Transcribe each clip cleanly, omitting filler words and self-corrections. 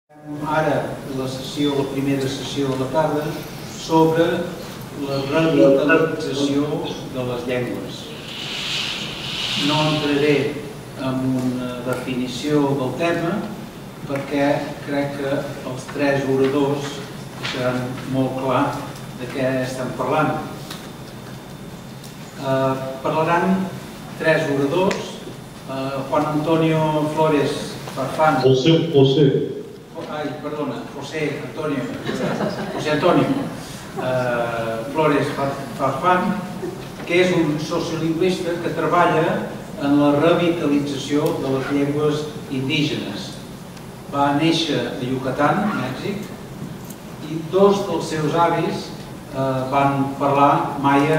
Ara la primera sessió de la tarda sobre la revitalització de les llengües. No entraré en una definició del tema perquè crec que els tres oradors seran molt clar de què estem parlant. Parlaran tres oradors, Juan Antonio Flores Farfán. José. Ai, perdona, José Antonio Flores Farfán, que és un sociolingüista que treballa en la revitalització de les llengües indígenes. Va néixer a Yucatán, Mèxic, i dos dels seus avis van parlar maia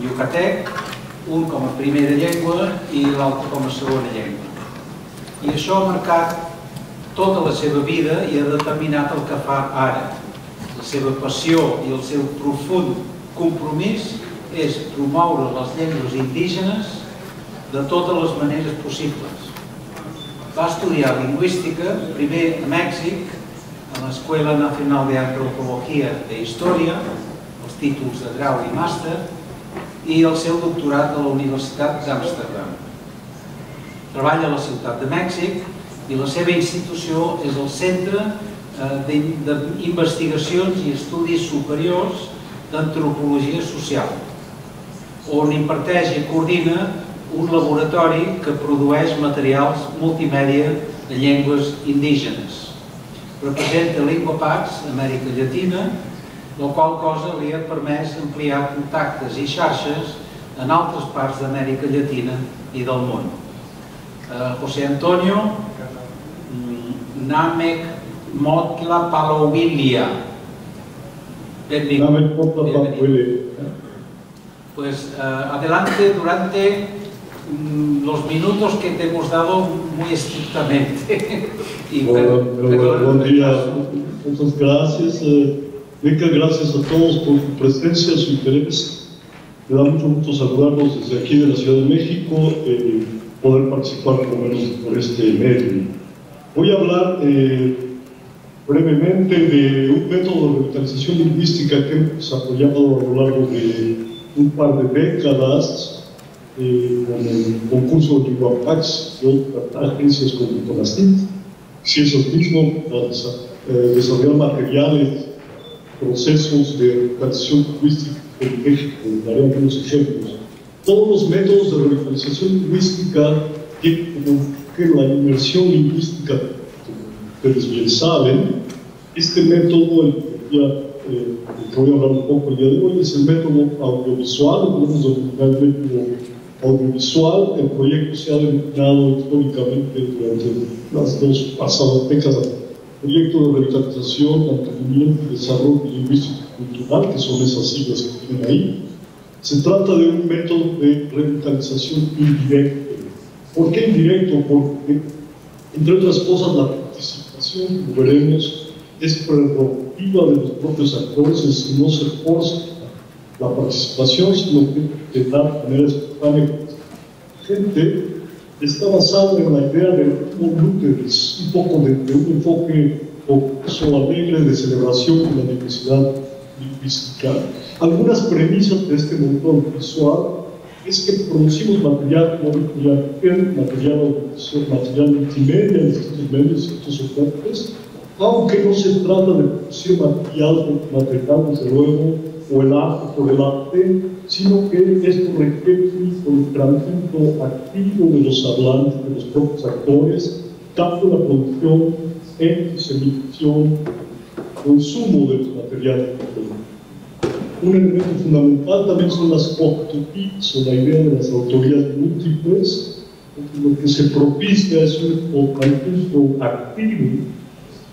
yucatec, un com a primera llengua i l'altre com a segona llengua. I això ha marcat tota la seva vida i ha determinat el que fa ara. La seva passió i el seu profund compromís és promoure les llengües indígenes de totes les maneres possibles. Va estudiar lingüística, primer a Mèxic, a l'Escuela Nacional de Antropología de Història, els títols de grau i màster, i el seu doctorat a la Universitat d'Amsterdam. Treballa a la ciutat de Mèxic i la seva institució és el Centre d'Investigacions i Estudis Superiors d'Antropologia Social, on imparteix i coordina un laboratori que produeix materials multimèdia de llengües indígenes. Representa Llengües a Amèrica Llatina, la qual cosa li ha permès ampliar contactes i xarxes en altres parts d'Amèrica Llatina i del món. José Antonio Namek Motla Palowilia. Pues adelante durante los minutos que te hemos dado muy estrictamente. Buen día, muchas gracias. Miquel, gracias a todos por su presencia, su interés. Me da mucho gusto saludarlos desde aquí de la Ciudad de México y poder participar por este medio. Voy a hablar brevemente de un método de revitalización lingüística que hemos desarrollado a lo largo de un par de décadas con el concurso de Llengües y otras agencias como Kólá, si es el mismo, desarrollar materiales, procesos de revitalización lingüística en México. Daré algunos ejemplos. Todos los métodos de revitalización lingüística tienen como que la inmersión lingüística, como ustedes bien saben. Este método, el que voy a hablar un poco el día de hoy, es el método audiovisual, lo podemos denominar el método audiovisual. El proyecto se ha denominado históricamente durante las dos pasadas décadas proyecto de revitalización, mantenimiento y desarrollo lingüístico y cultural, que son esas siglas que tienen ahí. Se trata de un método de revitalización indirecto. ¿Por qué indirecto? Porque, entre otras cosas, la participación, como veremos, es prerrogativa de los propios actores, es decir, no se forza la participación, sino que se da de manera espontánea. La gente está basada en la idea de un poco de un enfoque jocoso, alegre, de celebración de la diversidad lingüística. Algunas premisas de este método visual es que producimos material multimedia en distintos medios, distintos soportes, aunque no se trata de producir material, desde luego, o el arte por el arte, sino que esto requiere un involucramiento activo de los hablantes, de los propios actores, tanto la producción, en diseminación, consumo de los materiales. Un elemento fundamental también son las autorías, o la idea de las autorías múltiples, porque lo que se propicia es un uso activo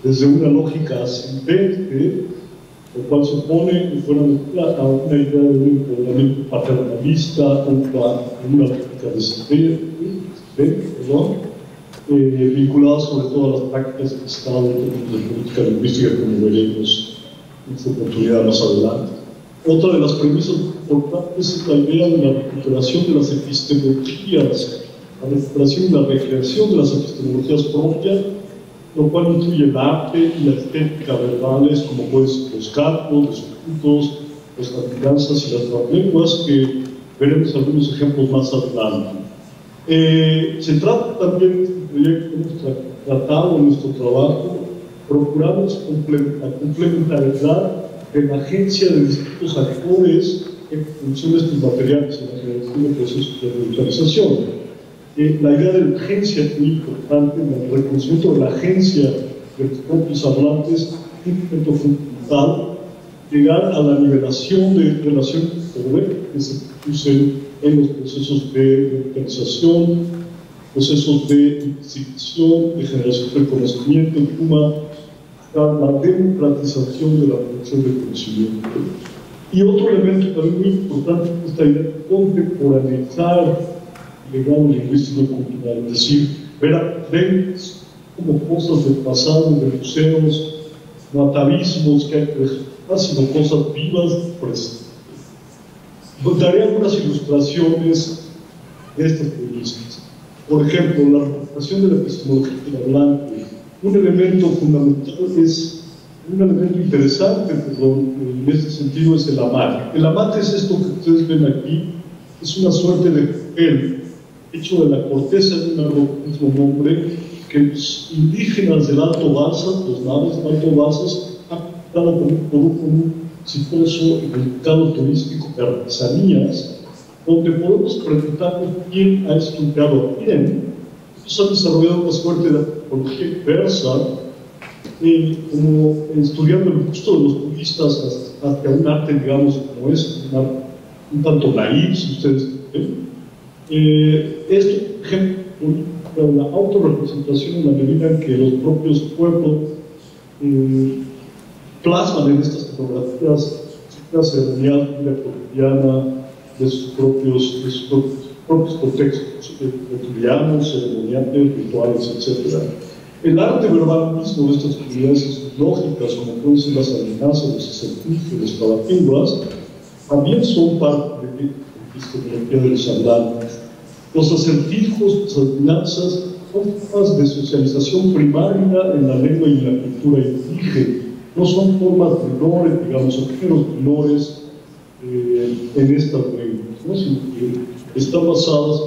desde una lógica ascendente, lo cual supone a una idea de un empoderamiento paternalista, una lógica descendente, vinculada sobre todo a las prácticas del Estado de política lingüística, como veremos en su oportunidad más adelante. Otra de las premisas importantes es la idea de la recuperación de las epistemologías, la recuperación y la recreación de las epistemologías propias, lo cual incluye el arte y la estética verbales, como pueden ser los cantos, los cultos, las adivinanzas y las lenguas, que veremos algunos ejemplos más adelante. Se trata también de este proyecto que hemos tratado en nuestro trabajo. Procuramos la complementariedad de la agencia de distintos actores en función de estos materiales en la generación de procesos de revitalización. La idea de la agencia es muy importante, en el reconocimiento de la agencia de los propios hablantes, un punto fundamental, llegar a la nivelación de relaciones de poder que se producen en los procesos de revitalización, procesos de investigación, de generación de conocimiento, la democratización de la producción de conocimiento. Y otro elemento también muy importante es esta idea de contemporaneizar el legado lingüístico y cultural, es decir, ver como cosas del pasado, de museos, no atavismos que hay que dejar, sino cosas vivas del presente. Daré algunas ilustraciones de estas premisas. Por ejemplo, la recuperación de la epistemología del hablante. Un elemento fundamental un elemento interesante, en este sentido, es el amate. El amate es esto que ustedes ven aquí, es una suerte de papel hecho de la corteza de un árbol del mismo nombre, que los indígenas del Alto Balsas, los naves del Alto Balsas, han dado como un producto muy exitoso en el mercado turístico de artesanías, donde podemos preguntarnos quién ha estudiado a quién. Ellos han desarrollado una suerte de antropología inversa, como estudiando el gusto de los turistas hacia un arte, digamos, como es un arte un tanto naif, si ustedes ven. Esto, por ejemplo, la autorrepresentación en la medida en que los propios pueblos plasman en estas fotografías una ceremonial, vida cotidiana de sus propios contextos cotidianos, ceremoniales, rituales, etc. El arte verbal mismo de estas comunidades lógicas, como pueden ser las adivinanzas, los acertijos, las calatingas, también son parte de la epistemología de los hablantes. Los acertijos, las adivinanzas, son formas de socialización primaria en la lengua y en la cultura indígena. No son formas menores, digamos, o géneros menores en estas lenguas, ¿no? Sino que están basadas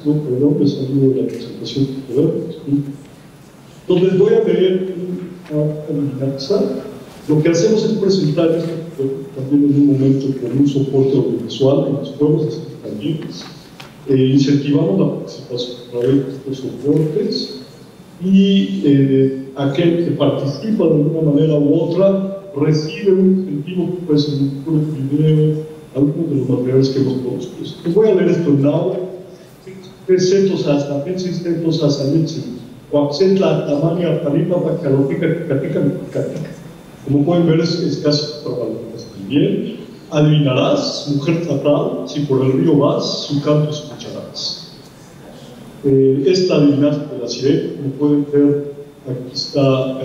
perdón, me salió de la presentación de poder. Entonces voy a leer una adivinanza. Lo que hacemos es presentar esto también en un momento con un soporte audiovisual en los pueblos también. Incentivamos la participación a través de estos soportes y aquel que participa de una manera u otra recibe un incentivo que puede ser un video, algunos de los materiales que hemos producido. Les voy a leer esto en audio. Presentos hasta pensistentos hasta leche. Coaxetla, tamaña, paripa, pacalopica, catica. Como pueden ver, es casi probabilidades también. Adivinarás, mujer fatal, si por el río vas, su canto escucharás. Esta adivinanza de la sirena, como pueden ver, aquí está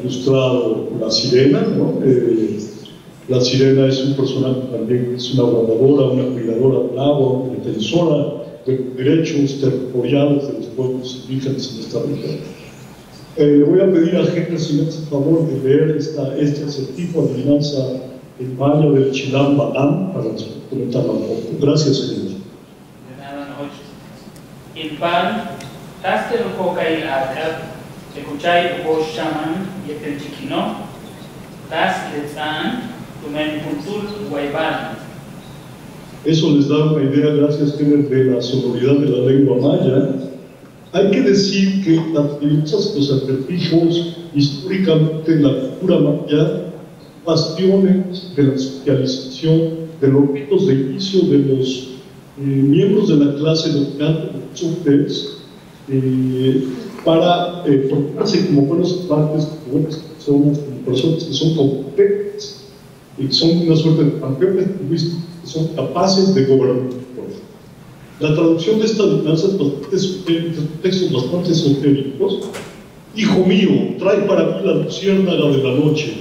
ilustrado la sirena, ¿no? La sirena es un personaje también, es una guardadora, una cuidadora del agua, una defensora de derechos territoriales de los pueblos indígenas en esta región. Le voy a pedir a gente si me hace favor de leer este acertijo, adivinanza en maya del Chilán Balán, para comentarla un poco. Gracias, señor. De nada, noche. In pan, taste lo cocail adab, escucháis vos shaman y el chiquino, tas letzan, tumen puntul guaybal. Eso les da una idea, gracias, Kenneth, de la sonoridad de la lengua maya. Hay que decir que las adivinanzas, los acertijos, históricamente en la cultura maya, bastiones de la socialización, de los ritos de inicio de los miembros de la clase dominante de los hombres, para formarse como buenos partes, como buenas personas, como personas que son competentes y que son una suerte de campeones lingüísticos que son capaces de gobernar. La traducción de esta adivinanza es textos bastante esotéricos. Hijo mío, trae para mí la luciérnaga de la noche,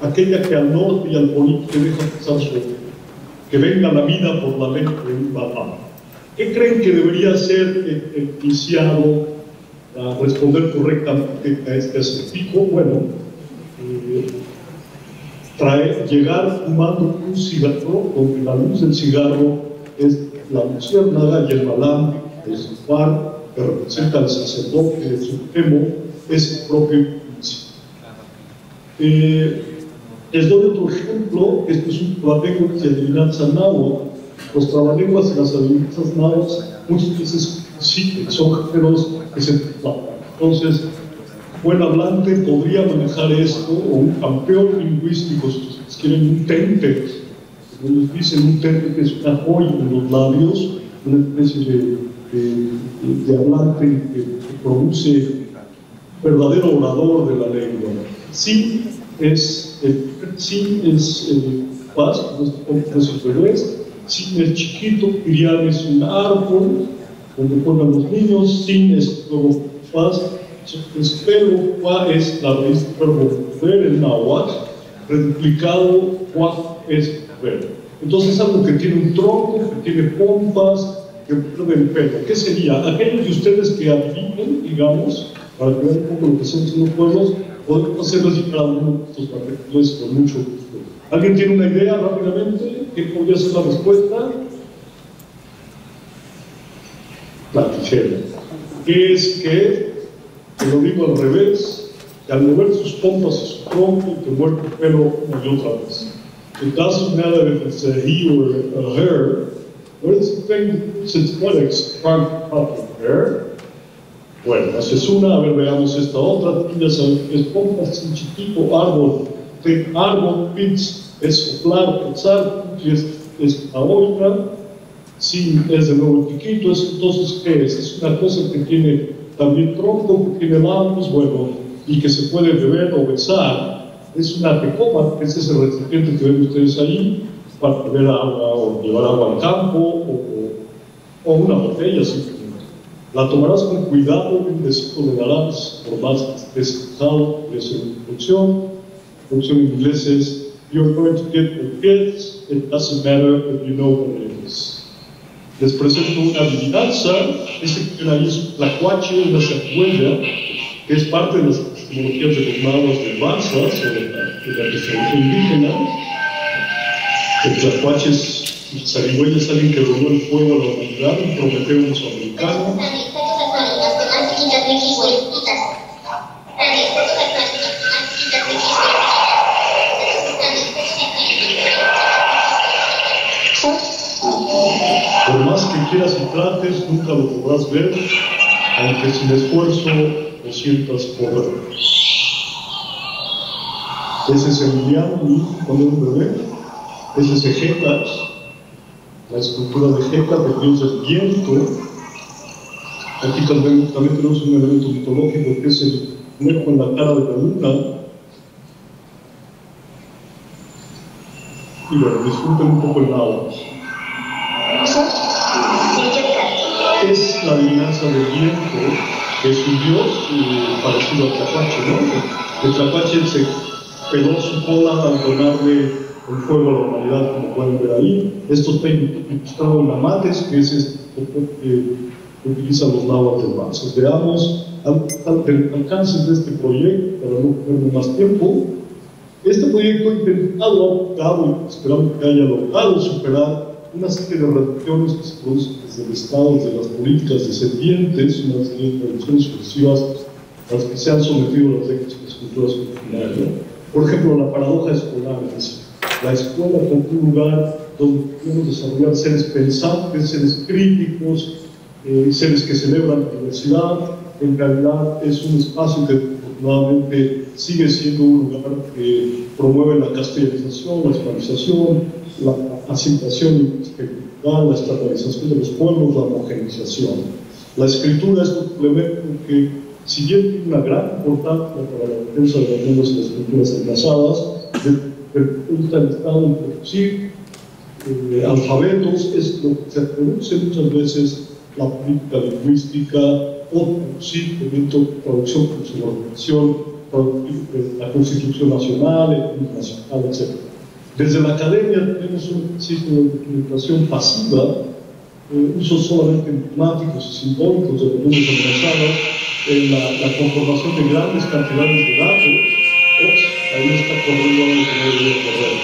aquella que al norte y al poniente deja pasar sobre, que venga la vida por la lengua de un papá. ¿Qué creen que debería ser iniciado para responder correctamente a este acertijo, bueno, llegar fumando un cigarro, donde la luz del cigarro es la luciérnaga y el malam, el sofá, que representa al sacerdote supremo, es el propio principio. Les doy otro ejemplo. Esto es un trabalenguas y adivinanza náhuatl. Los trabalenguas y las adivinanzas náhuatl muchas veces sí son géneros que se traslapan. Entonces, buen hablante podría manejar esto, o un campeón lingüístico, si ustedes quieren, un tente, como ellos dicen, un tente que es una joya en los labios, una especie de hablante que produce verdadero orador de la lengua. Sí es paz, nuestros bebés. Sin es chiquito, Irián es un árbol donde ponen los niños. Sin es luego paz, es pero, pa es la raíz del verbo ver, el náhuatl, reduplicado, cuá es ver. Entonces es algo que tiene un tronco, que tiene pompas, que pierde el pelo. ¿Qué sería? Aquellos de ustedes que adivinen, digamos, para que vean un poco lo que son los pueblos, podemos hacerles llegar a algunos de estos materiales con mucho gusto. ¿Alguien tiene una idea rápidamente? ¿Qué podría ser la respuesta? La tijera. ¿Qué es que? Te lo digo al revés, que al mover sus pompas y su tronco, te muerde el pelo una y otra vez. It doesn't matter if it's a he or a her. What is the thing synthetics can't cut the hair? Bueno, esa es una. A ver, veamos esta otra. Ya saben, es pompas sin chiquito, árbol. Árbol, pitch, es soplar, pensar, es la otra. Sin es de nuevo chiquito. Entonces, ¿qué es? Es una cosa que tiene también tronco, que tiene labios, bueno, y que se puede beber o besar. Es una tecoma, ese es el recipiente que ven ustedes ahí, para beber agua o llevar agua al campo, o una botella simplemente. La tomarás con cuidado, un besito le darás, por más que estés cansado, de su instrucción. La instrucción en inglés es, you're going to get the kids, it doesn't matter if you know what it is. Les presento una adivinanza. Este que ven ahí es un tlacuache, una zarigüeya, que es parte de las etimologías de los nahuas de Banzas, o de la tradición indígena. El tlacuache y zarigüeya es alguien que robó el fuego a la humanidad, un Prometeo mesoamericano. Por más que quieras y trates, nunca lo podrás ver, aunque sin esfuerzo lo sientas correr. Ese es Emiliano, mi hijo, cuando era un bebé. Ese es Ejecas, la escultura de Ejecas, del dios del viento. Aquí también tenemos un elemento mitológico que es el conejo en la cara de la luna. Y bueno, disfruten un poco el náhuatl. Es la adivinanza del viento, que es un dios parecido al tlacuache, ¿no? El tlacuache se peló su cola al donarle el fuego a la humanidad, como pueden ver ahí. Esto está ilustrado en la mates, que es esto que utilizan los náhuatl de Banzas. Veamos el alcance de este proyecto, para no perder más tiempo. Este proyecto ha intentado, esperamos que haya logrado superar una serie de reducciones que se producen desde el Estado, desde las políticas descendientes, una serie de reducciones sucesivas a las que se han sometido las lenguas y las culturas originarias. Por ejemplo, la paradoja escolar, es decir, la escuela como un lugar donde podemos desarrollar seres pensantes, seres críticos, seres que celebran la diversidad. En realidad es un espacio que afortunadamente sigue siendo un lugar que promueve la castellanización, la hispanización, la aceptación intelectual, la estatalización de los pueblos, la homogeneización. La escritura es un complemento que, si bien tiene una gran importancia para la defensa de las lenguas y las culturas enlazadas, gusta el Estado en producir alfabetos, es lo que se produce muchas veces la política lingüística, o producir producción por subordinación, la Constitución Nacional, el Nacional, etc. Desde la academia tenemos un sistema de documentación pasiva, usos solamente enigmáticos y simbólicos de las lenguas amenazadas, en la conformación de grandes cantidades de datos. Ops, ahí está corriendo algo que no debería correr.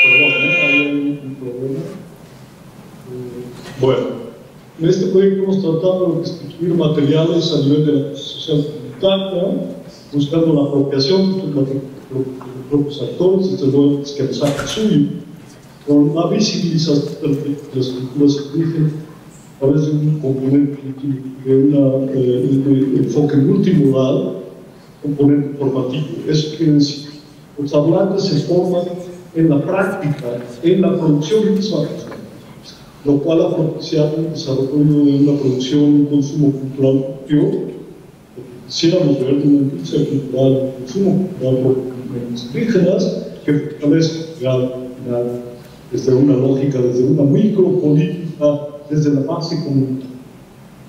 Perdón, ahí hay un problema. Bueno, en este proyecto hemos tratado de distribuir materiales a nivel de la sociedad comunitaria, buscando la apropiación de los propios actores, desde luego que nos haga suyo, con la visibilización de las culturas indígenas a través de un componente de un enfoque multimodal, componente formativo. Eso quiere decir, los hablantes se forman en la práctica, en la producción misma, lo cual ha propiciado el desarrollo de una producción, un consumo cultural propio. Quisiéramos ver una industria cultural, un consumo cultural por los indígenas, que fortalezca desde una lógica, desde una micropolítica, desde la base comunitaria.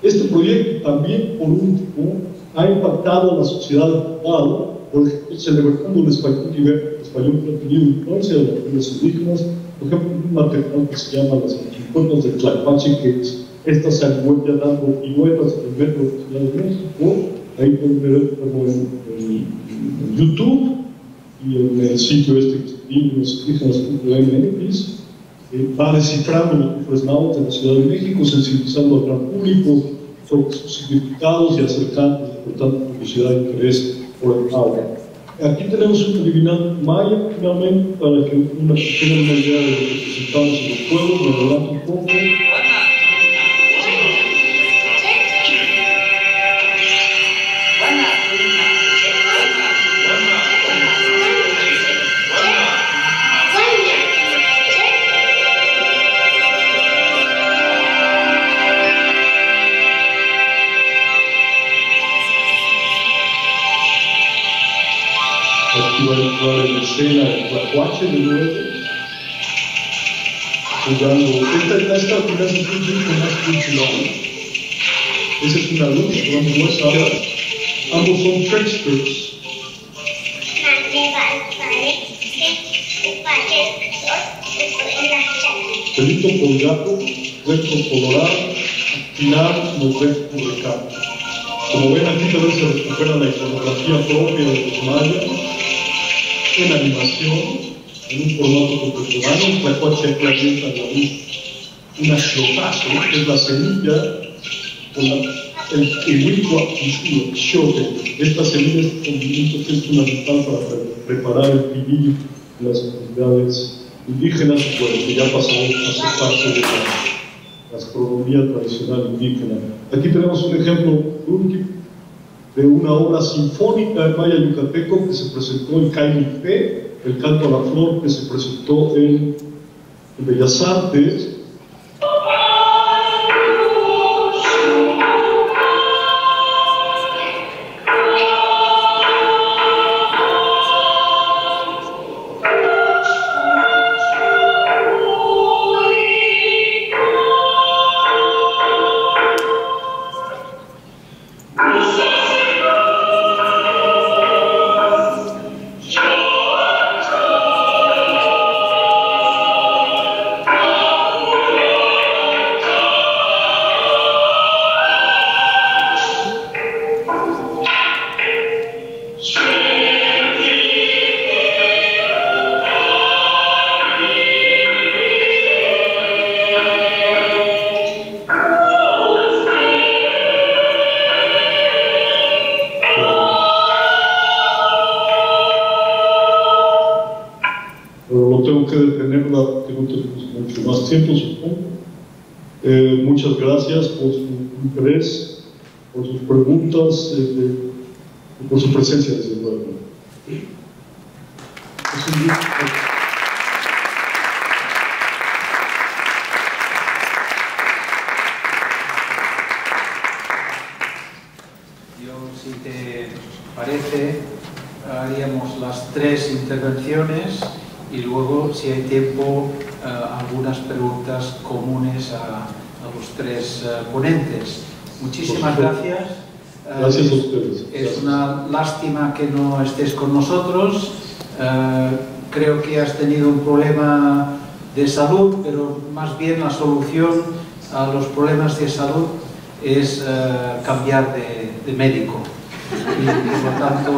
Este proyecto también, por último, ha impactado en la sociedad actual, por ejemplo, celebrando el español que ha tenido influencia de las comunidades indígenas, por ejemplo, un material que se llama Las Anticuerdas de Tlaquache, que es esta zarigüeya dando piruetas en el metro de la Ciudad de México. Ahí pueden verlo en YouTube y en el sitio este que tiene los indígenas.mx. Va descifrando los cofres náhuatl de la Ciudad de México, sensibilizando al gran público sobre sus significados y acercando, por tanto, curiosidad e interés por el náhuatl. Aquí tenemos un adivinante maya, finalmente, para que tengan una idea de lo que presentamos en los pueblos. Me adelanto un poco. Aquí va a entrar en escena el Tlaquache de nuevo, jugando. Esta primera es un más cultural. Esa es una luz, vamos a ver. Ambos son tricksters. Pelito colgado, recto colorado, final nos recto recado. Como ven aquí también se recupera la iconografía propia de los mayas, en animación, en un formato contemporáneo. Tlaquache avienta a la luz un aciotazo, que es la semilla, con el Llengües. Esta semilla es un conjunto que es fundamental para preparar el pinillo de las comunidades indígenas, bueno, que ya pasó a ser parte de la gastronomía tradicional indígena. Aquí tenemos un ejemplo último de una obra sinfónica en maya yucateco que se presentó en Caimipé, el canto a la flor, que se presentó en Bellas Artes. Tiempo, supongo. Muchas gracias por su interés, por sus preguntas y por su presencia, desde luego. Yo, si te parece, haríamos las 3 intervenciones y luego, si hay tiempo, algunas preguntas comunes a los 3 ponentes. Muchísimas gracias. Gracias a ustedes. Es una lástima que no estés con nosotros. Creo que has tenido un problema de salud, pero más bien la solución a los problemas de salud es cambiar de médico. Y por lo tanto,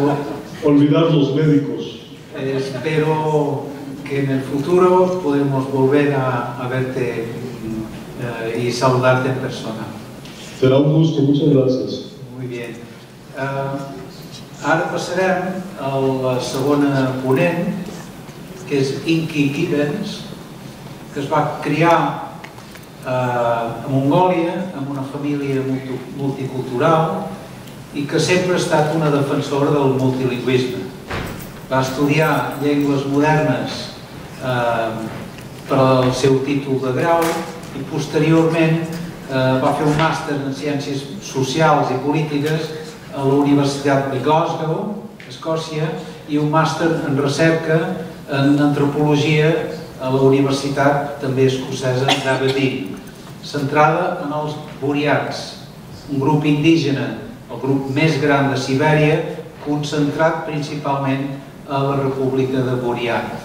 olvidar los médicos. Espero que en el futuro podemos volver a verte y saludarte en persona. Será un gusto, muchas gracias. Muy bien. Ara passarem a la segona ponent, que és Inky Gibbens, que es va criar a Mongòlia, amb una família multicultural, i que sempre ha estat una defensora del multilingüisme. Va estudiar llengües modernes per al seu títol de grau i posteriorment va fer un màster en Ciències Socials i Polítiques a la Universitat de Glasgow, Escòcia, i un màster en Recerca en Antropologia a la Universitat també escocesa d'Aberdeen, centrada en els buriats, un grup indígena, el grup més gran de Sibèria, concentrat principalment a la República de Buriat.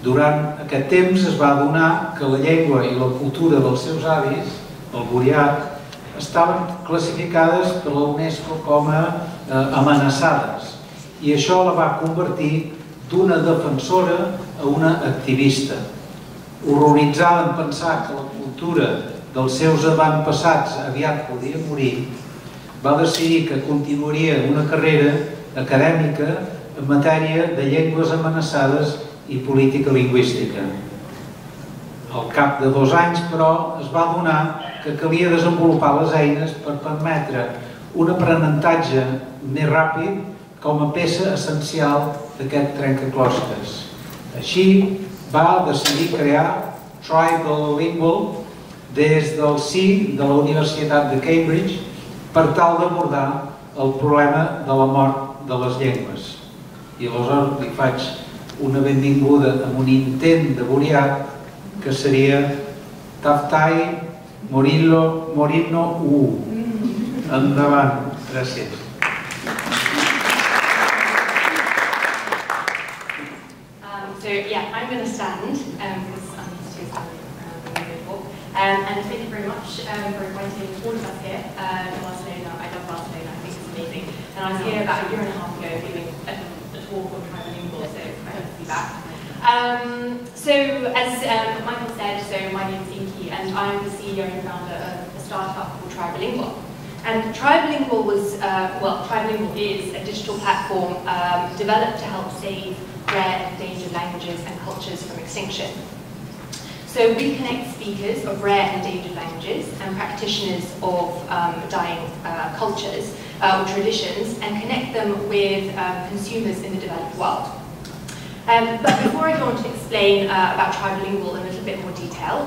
Durant aquest temps es va adonar que la llengua i la cultura dels seus avis, el buriat, estaven classificades per la UNESCO com a amenaçades, i això la va convertir d'una defensora a una activista. Horroritzada en pensar que la cultura dels seus avantpassats aviat podia morir, va decidir que continuaria una carrera acadèmica en matèria de llengües amenaçades i política lingüística. Al cap de 2 anys, però, es va adonar que calia desenvolupar les eines per permetre un aprenentatge més ràpid com a peça essencial d'aquest trencaclosques. Així, va decidir crear Faber-Linguapax des del si de la Universitat de Cambridge per tal d'abordar el problema de la mort de les llengües. I aleshores li faig una benvinguda amb un intent de buriat que seria Taftai Morirno U. Endavant. Gràcies. So yeah, I'm going to stand because I'm used to standing before. And thank you very much for inviting all of us here to Barcelona. I love Barcelona. I think it's amazing. And I was here about a year and a half ago giving a talk on Faber-Linguapax, so I hope to be back. So as Michael said, so my name is Inky, and I'm the CEO and founder of a startup called Faber-Linguapax. And Faber-Linguapax was, Faber-Linguapax is a digital platform developed to help save rare and endangered languages and cultures from extinction. So we connect speakers of rare and endangered languages and practitioners of dying cultures or traditions and connect them with consumers in the developed world. But before I go on to explain about Faber-Linguapax in a little bit more detail,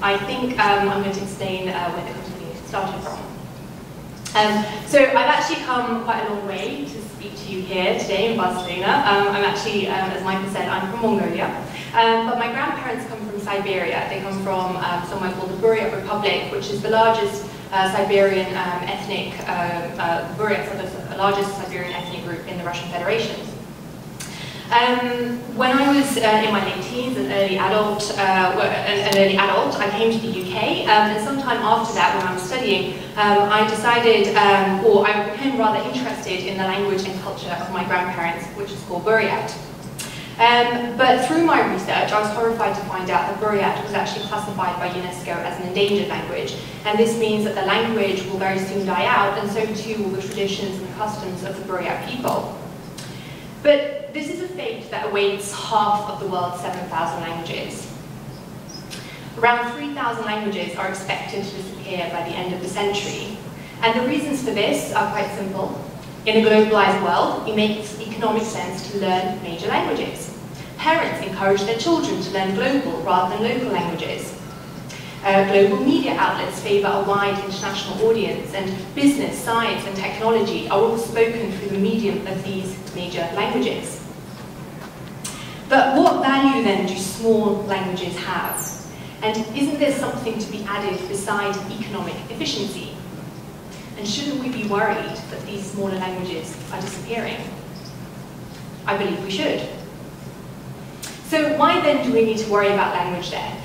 I think I'm going to explain where the company started from. So I've actually come quite a long way to speak to you here today in Barcelona. I'm actually, as Michael said, I'm from Mongolia, but my grandparents come from Siberia. They come from somewhere called the Buryat Republic, which is the largest Siberian ethnic, Buryats are the largest Siberian ethnic group in the Russian Federation. When I was in my late teens, an early adult, I came to the UK, and sometime after that, when I was studying, I decided, or I became rather interested in the language and culture of my grandparents, which is called Buryat. But through my research, I was horrified to find out that Buryat was actually classified by UNESCO as an endangered language, and this means that the language will very soon die out, and so too will the traditions and customs of the Buryat people. But this is a fate that awaits half of the world's 7,000 languages. Around 3,000 languages are expected to disappear by the end of the century. And the reasons for this are quite simple. In a globalized world, it makes economic sense to learn major languages. Parents encourage their children to learn global rather than local languages. Global media outlets favor a wide international audience, and business, science, and technology are all spoken through the medium of these major languages. But what value then do small languages have? And isn't there something to be added besides economic efficiency? And shouldn't we be worried that these smaller languages are disappearing? I believe we should. So why then do we need to worry about language death?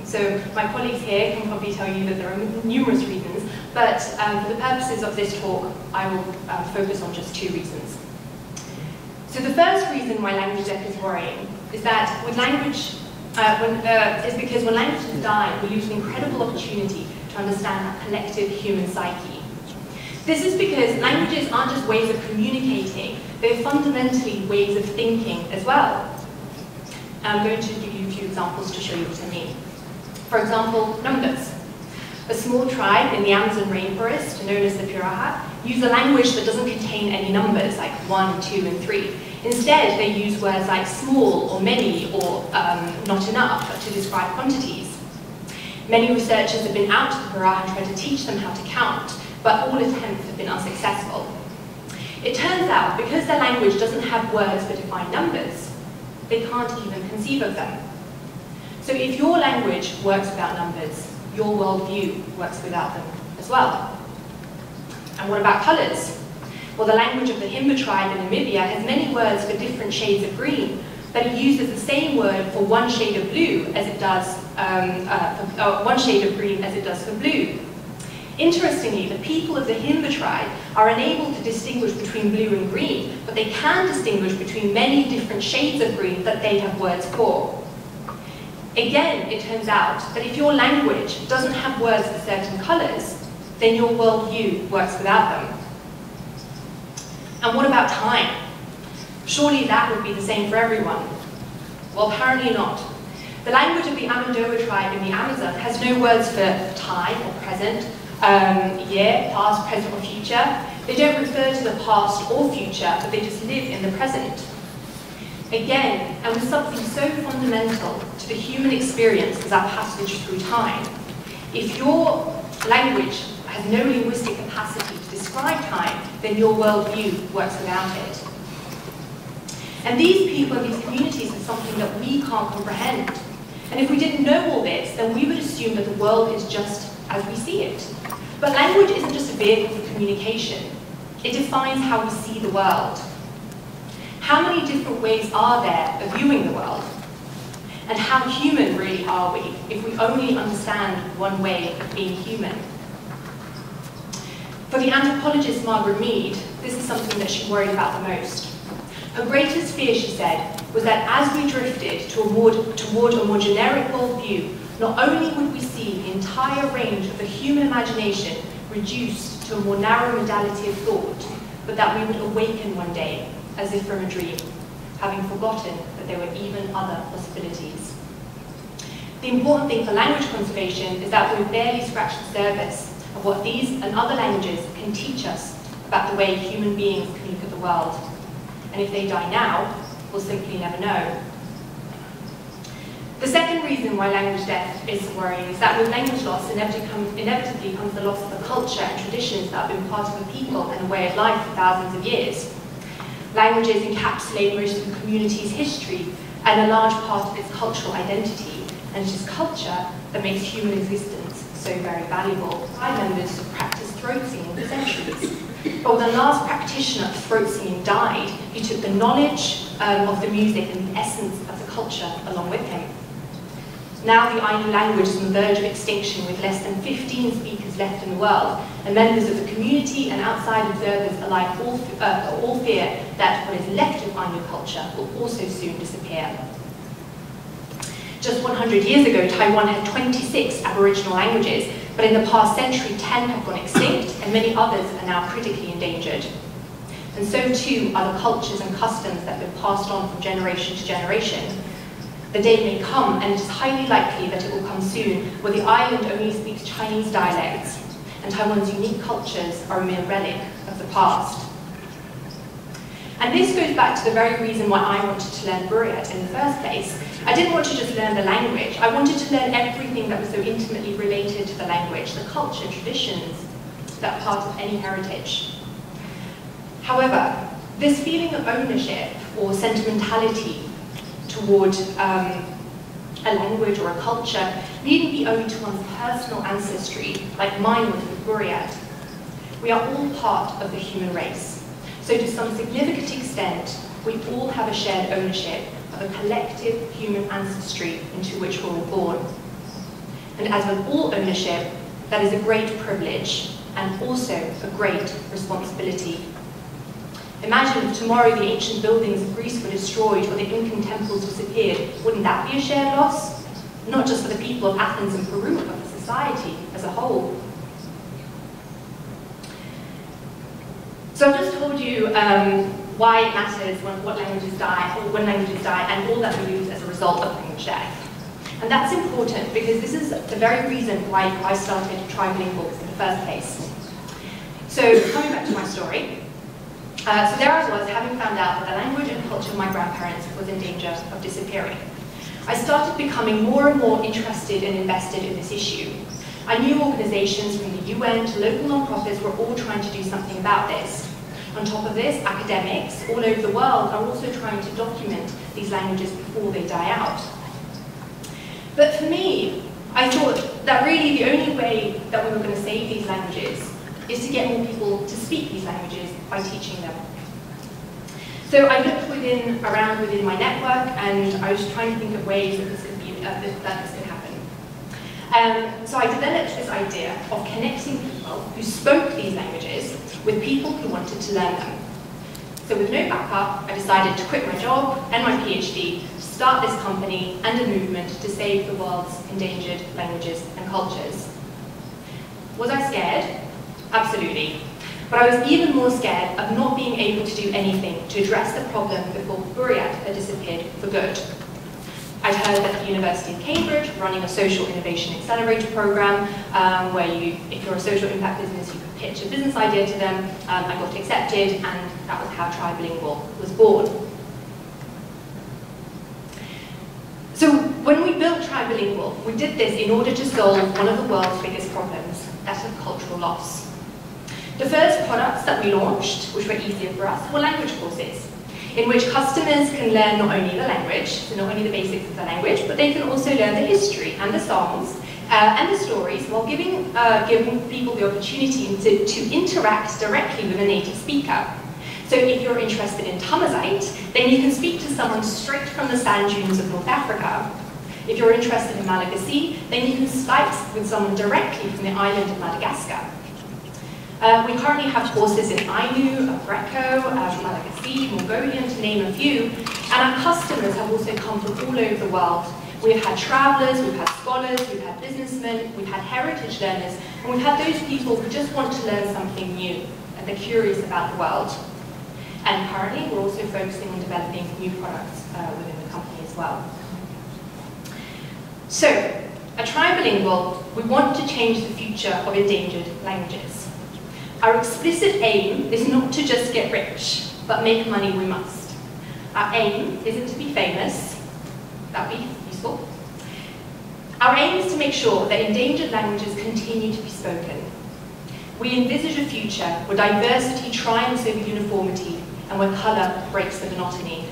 So my colleagues here can probably tell you that there are numerous reasons but for the purposes of this talk, I will focus on just 2 reasons. So the first reason why language death is worrying is that with language, is because when languages die, we lose an incredible opportunity to understand our collective human psyche. This is because languages aren't just ways of communicating, they're fundamentally ways of thinking as well. I'm going to give you a few examples to show you what I mean. For example, numbers. A small tribe in the Amazon rainforest, known as the Piraha, use a language that doesn't contain any numbers like 1, 2, and 3. Instead, they use words like small or many or not enough to describe quantities. Many researchers have been out to the Piraha and tried to teach them how to count, but all attempts have been unsuccessful. It turns out, because their language doesn't have words for defined numbers, they can't even conceive of them. So if your language works without numbers, your worldview works without them as well. And what about colours? Well, the language of the Himba tribe in Namibia has many words for different shades of green, but it uses the same word for one shade of blue as it does one shade of green as it does for blue. Interestingly, the people of the Himba tribe are unable to distinguish between blue and green, but they can distinguish between many different shades of green that they have words for. Again, it turns out that if your language doesn't have words for certain colours, then your worldview works without them. And what about time? Surely that would be the same for everyone. Well, apparently not. The language of the Amandoa tribe in the Amazon has no words for time or present, year, past, present, or future. They don't refer to the past or future, but they just live in the present. Again, and with something so fundamental to the human experience as our passage through time, if your language has no linguistic capacity to describe time, then your worldview works without it. And these people and these communities are something that we can't comprehend. And if we didn't know all this, then we would assume that the world is just as we see it. But language isn't just a vehicle for communication. It defines how we see the world. How many different ways are there of viewing the world? And how human really are we if we only understand one way of being human? For the anthropologist Margaret Mead, this is something that she worried about the most. Her greatest fear, she said, was that as we drifted toward a more generic worldview, not only would we see the entire range of the human imagination reduced to a more narrow modality of thought, but that we would awaken one day, as if from a dream, having forgotten that there were even other possibilities. The important thing for language conservation is that we've barely scratched the surface of what these and other languages can teach us about the way human beings can look at the world. And if they die now, we'll simply never know. The second reason why language death is worrying is that with language loss, inevitably comes the loss of the culture and traditions that have been part of a people and a way of life for thousands of years. Languages encapsulate most of the community's history and a large part of its cultural identity, and it is culture that makes human existence so very valuable. Tribe members practiced throat singing for centuries. But when the last practitioner of throat singing died, he took the knowledge of the music and the essence of the culture along with him. Now the Ainu language is on the verge of extinction with less than 15 speakers left in the world, and members of the community and outside observers alike all fear that what is left of Ainu culture will also soon disappear. Just 100 years ago, Taiwan had 26 Aboriginal languages, but in the past century, 10 have gone extinct, and many others are now critically endangered. And so too are the cultures and customs that have been passed on from generation to generation. The day may come, and it is highly likely that it will come soon, where the island only speaks Chinese dialects, and Taiwan's unique cultures are a mere relic of the past. And this goes back to the very reason why I wanted to learn Buriat in the first place. I didn't want to just learn the language, I wanted to learn everything that was so intimately related to the language, the culture, traditions, that are part of any heritage. However, this feeling of ownership or sentimentality toward a language or a culture needn't be owed to one's personal ancestry, like mine was with Buriat. We are all part of the human race. So to some significant extent, we all have a shared ownership of a collective human ancestry into which we're all born. And as with all ownership, that is a great privilege, and also a great responsibility. Imagine if tomorrow the ancient buildings of Greece were destroyed or the Incan temples disappeared. Wouldn't that be a shared loss? Not just for the people of Athens and Peru, but for society as a whole. So I've just told you why it matters when languages die, and all that we lose as a result of language death. And that's important because this is the very reason why I started Trilinguals in the first place. So coming back to my story, so there I was, having found out that the language and culture of my grandparents was in danger of disappearing. I started becoming more and more interested and invested in this issue. I knew organizations from the UN to local non-profits were all trying to do something about this. On top of this, academics all over the world are also trying to document these languages before they die out. But for me, I thought that really the only way that we were going to save these languages is to get more people to speak these languages by teaching them. So I looked around within my network, and I was trying to think of ways that this could happen. So I developed this idea of connecting people who spoke these languages with people who wanted to learn them. So with no backup, I decided to quit my job and my PhD to start this company and a movement to save the world's endangered languages and cultures. Was I scared? Absolutely. But I was even more scared of not being able to do anything to address the problem before Buriat had disappeared for good. I'd heard that the University of Cambridge were running a social innovation accelerator program where if you're a social impact business, you could pitch a business idea to them. I got accepted, and that was how Trilingual was born. So when we built Trilingual, we did this in order to solve one of the world's biggest problems, that of cultural loss. The first products that we launched, which were easier for us, were language courses, in which customers can learn not only the language, so not only the basics of the language, but they can also learn the history and the songs and the stories, while giving people the opportunity to interact directly with a native speaker. So if you're interested in Tamazight, then you can speak to someone straight from the sand dunes of North Africa. If you're interested in Malagasy, then you can Skype with someone directly from the island of Madagascar. We currently have courses in Ainu, Greco, Malagasy, Mongolian, to name a few, and our customers have also come from all over the world. We've had travelers, we've had scholars, we've had businessmen, we've had heritage learners, and we've had those people who just want to learn something new, and they're curious about the world. And currently, we're also focusing on developing new products within the company as well. So, at Trilingual, we want to change the future of endangered languages. Our explicit aim is not to just get rich, but make money we must. Our aim isn't to be famous. That'd be useful. Our aim is to make sure that endangered languages continue to be spoken. We envisage a future where diversity triumphs over uniformity and where colour breaks the monotony.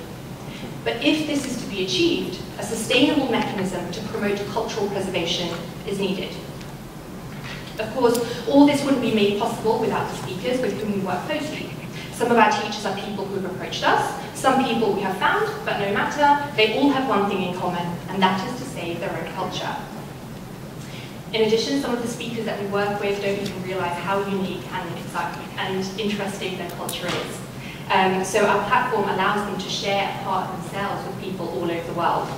But if this is to be achieved, a sustainable mechanism to promote cultural preservation is needed. Of course, all this wouldn't be made possible without the speakers with whom we work closely. Some of our teachers are people who have approached us, some people we have found, but no matter, they all have one thing in common, and that is to save their own culture. In addition, some of the speakers that we work with don't even realise how unique and exciting and interesting their culture is. So our platform allows them to share a part of themselves with people all over the world.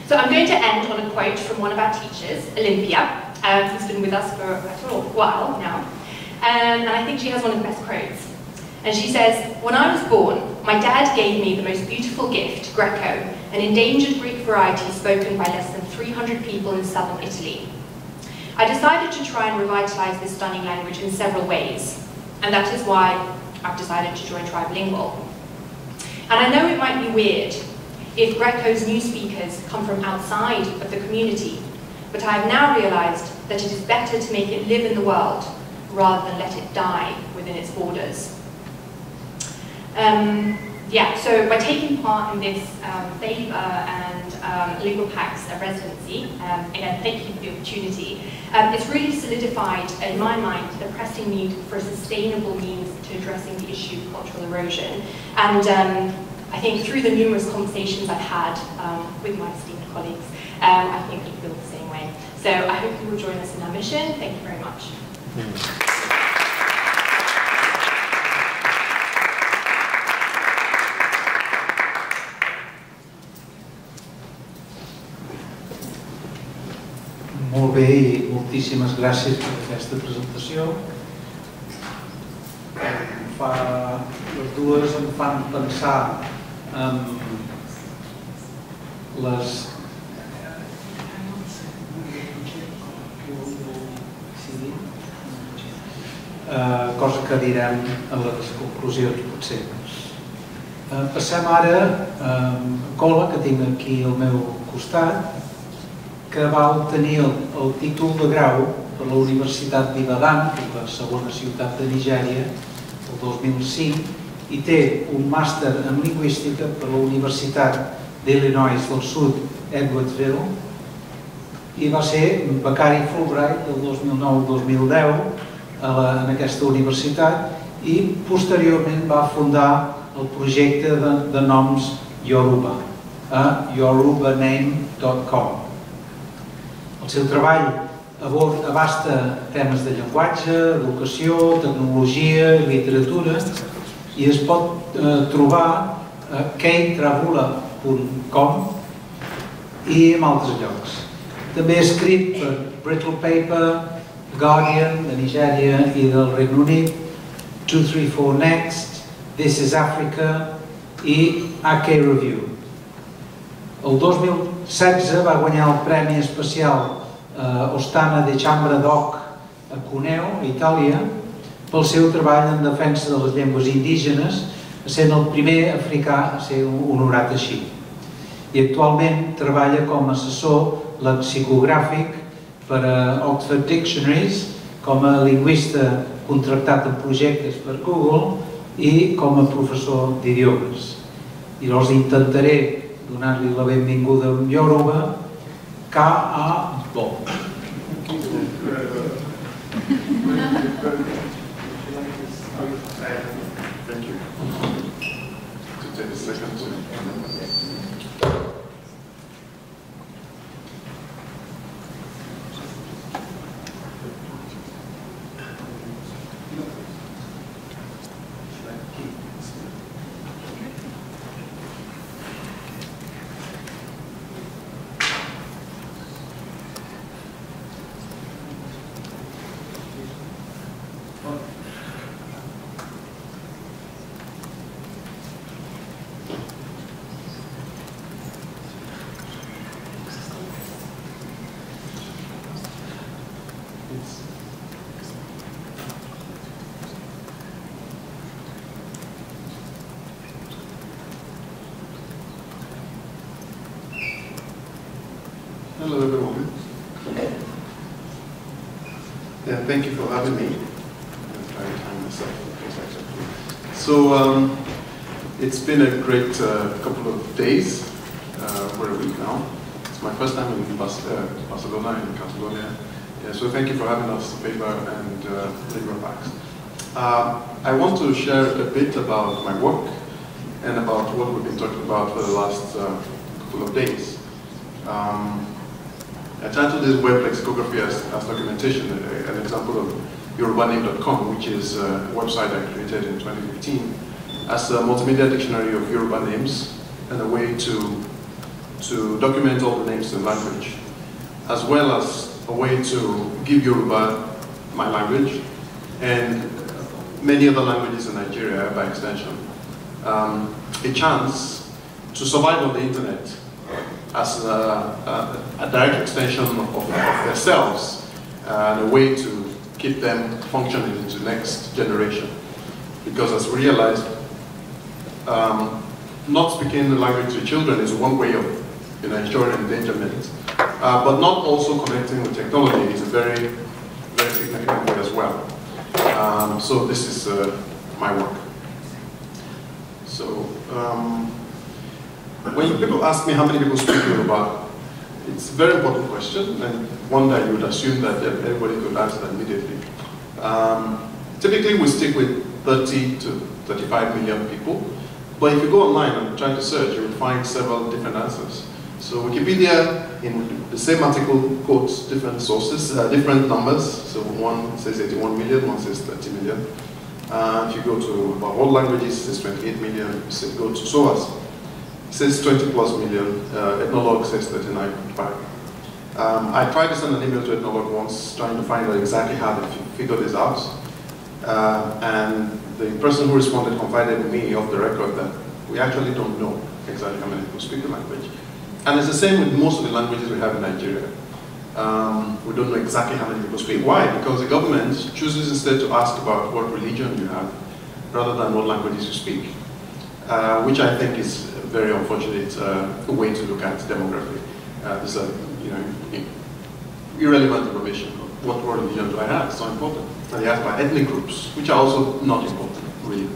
So I'm going to end on a quote from one of our teachers, Olympia, who's been with us for a while now, and I think she has one of the best quotes. And she says, "When I was born, my dad gave me the most beautiful gift, Greco, an endangered Greek variety spoken by less than 300 people in southern Italy. I decided to try and revitalize this stunning language in several ways, and that is why I've decided to join Trilingual. And I know it might be weird if Greco's new speakers come from outside of the community, but I have now realized that it is better to make it live in the world rather than let it die within its borders." So by taking part in this Faber and Linguapax residency, again, thank you for the opportunity, it's really solidified, in my mind, the pressing need for a sustainable means to addressing the issue of cultural erosion. And I think through the numerous conversations I've had with my esteemed colleagues, I think you feel the same way. So I hope you will join us in our mission. Thank you very much. moltíssimes gràcies per aquesta presentació. Les dues em fan pensar en les cosa que direm a les conclusions, potser. Passem ara a Kólá, que tinc aquí al meu costat, que va obtenir el títol de grau per la Universitat d'Ibadan, que és la segona ciutat de Nigèria, el 2005, i té un màster en lingüística per la Universitat d'Illinois del Sud, Edwardsville, i va ser becari Fulbright del 2009-2010 en aquesta universitat i posteriorment va fundar el projecte de noms Yoruba a yorubaname.com. El seu treball abasta temes de llenguatge, educació, tecnologia i literatura i es pot trobar a keitravula.com i en altres llocs. També ha escrit per Brittle Paper, Guardian, de Nigèria i del Regne Unit, 234 Next, This is Africa i AK Review. El 2016 va guanyar el Premi Especial Ostana de Chambra d'Oc a Cuneo, a Itàlia, pel seu treball en defensa de les llengües indígenes, sent el primer africà a ser honorat així. I actualment treballa com a assessor lexicogràfic per a Oxford Dictionaries, com a lingüista contractat en projectes per Google i com a professor d'idiomes. I llavors intentaré donar-li la benvinguda en Yoruba, Ka-a-bo. Thank you. To take a second to Hello everyone. Yeah, thank you for having me. I'm trying to time myself. So it's been a great couple of days, for a week now. It's my first time in Barcelona, in Catalonia. Yeah, so thank you for having us, Faber and Linguapax. I want to share a bit about my work and about what we've been talking about for the last couple of days. I titled this web lexicography as documentation, an example of yorubaname.com, which is a website I created in 2015 as a multimedia dictionary of Yoruba names and a way to document all the names in language, as well as a way to give Yoruba, my language, and many other languages in Nigeria by extension, a chance to survive on the internet as a direct extension of themselves and a way to keep them functioning into the next generation. Because as we realized, not speaking the language to children is one way of ensuring endangerment, but not also connecting with technology is a very, very significant way as well. So this is my work. So, when people ask me how many people speak Yoruba, it's a very important question and one that you would assume that everybody could answer immediately. Typically we stick with 30 to 35 million people, but if you go online and try to search, you will find several different answers. So Wikipedia, in the same article, quotes different sources, different numbers. So one says 81 million, one says 30 million. If you go to about all languages, it says 28 million. If you go to SOAS, it says 20 plus million. Ethnologue says 39.5. I tried to send an email to Ethnologue once, trying to find out exactly how they figure this out. And the person who responded confided in me off the record that we actually don't know exactly how many people speak the language. And it's the same with most of the languages we have in Nigeria. We don't know exactly how many people speak. Why? Because the government chooses instead to ask about what religion you have, rather than what languages you speak, which I think is a very unfortunate way to look at demography. This is irrelevant information. What religion do I have? It's not important. And they ask about ethnic groups, which are also not important, really.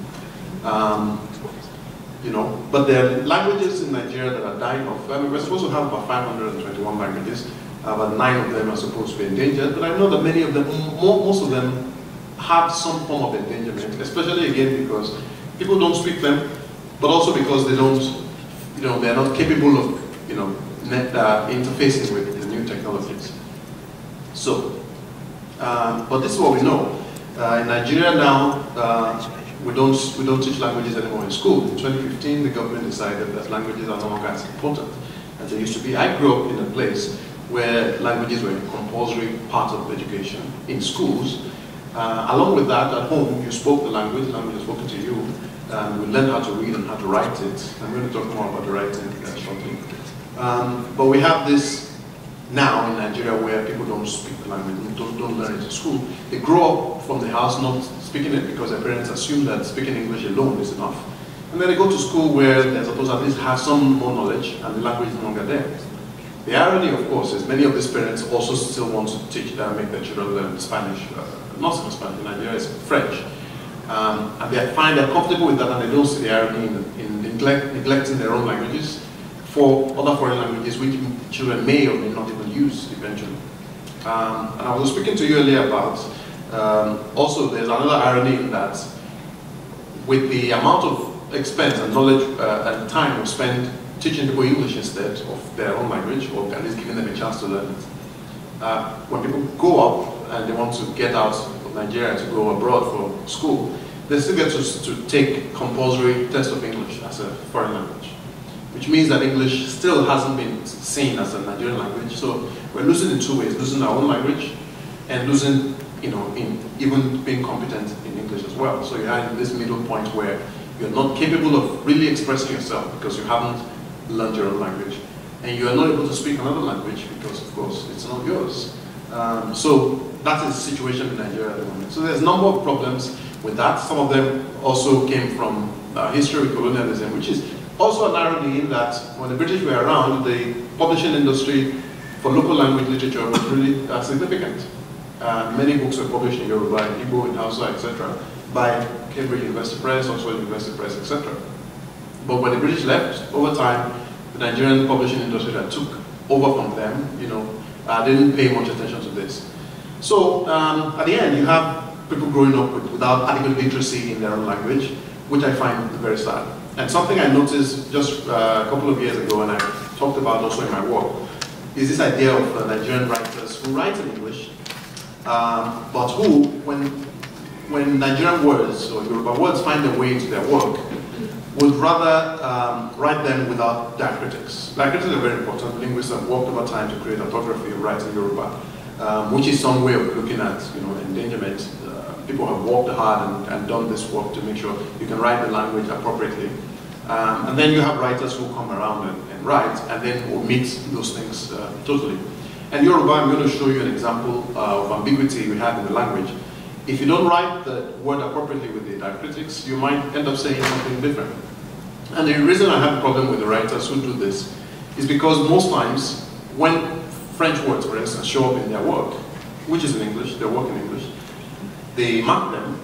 But there are languages in Nigeria that are dying off. I mean, we're supposed to have about 521 languages. About 9 of them are supposed to be endangered, but I know that many of them, most of them, have some form of endangerment, especially again because people don't speak them, but also because they don't, they're not capable of, interfacing with the new technologies. So, but this is what we know. In Nigeria now, we don't teach languages anymore in school. In 2015, the government decided that languages are no longer as important as they used to be. I grew up in a place where languages were a compulsory part of education in schools. Along with that, at home, you spoke the language was spoken to you, and we learned how to read and how to write it. I'm going to talk more about the writing shortly. But we have this now in Nigeria where people don't speak the language, don't learn it in school. They grow up from the house not speaking it because their parents assume that speaking English alone is enough. And then they go to school where they're supposed to at least have some more knowledge and the language is no longer there. The irony, of course, is many of these parents also still want to teach, make their children learn Spanish, not so Spanish, in Nigeria it's French. And they find they're comfortable with that and they don't see the irony in neglecting their own languages for other foreign languages which children may or may not even use eventually. And I was speaking to you earlier about, also there's another irony in that with the amount of expense and knowledge and time we spend teaching people English instead of their own language, or at least giving them a chance to learn it. When people go up and they want to get out of Nigeria to go abroad for school, they still get to take compulsory test of English as a foreign language, which means that English still hasn't been seen as a Nigerian language. So we're losing in two ways: losing our own language and losing, in even being competent in English as well. So you're in this middle point where you're not capable of really expressing yourself because you haven't learned your own language, and you are not able to speak another language because, of course, it's not yours. So that is the situation in Nigeria at the moment. So there's a number of problems with that. Some of them also came from history with colonialism, which is also an irony in that when the British were around, the publishing industry for local language literature was really significant. Many books were published in Yoruba, in Igbo, in Hausa, etc., by Cambridge University Press, Oxford University Press, etc. But when the British left, over time, the Nigerian publishing industry that took over from them, didn't pay much attention to this. So at the end, you have people growing up without adequate literacy in their own language, which I find very sad. And something I noticed just a couple of years ago, and I talked about also in my work, is this idea of Nigerian writers who write in English, but who, when Nigerian words or Yoruba words find their way into their work, would rather write them without diacritics. Diacritics are very important. Linguists have worked over time to create orthography of writing Yoruba, which is some way of looking at endangerment. People have worked hard and done this work to make sure you can write the language appropriately. And then you have writers who come around and write and then omit those things totally. And Yoruba, I'm going to show you an example of ambiguity we have in the language. If you don't write the word appropriately with the diacritics, you might end up saying something different. And the reason I have a problem with the writers who do this is because most times, when French words, for instance, show up in their work, which is in English, their work in English, they mark them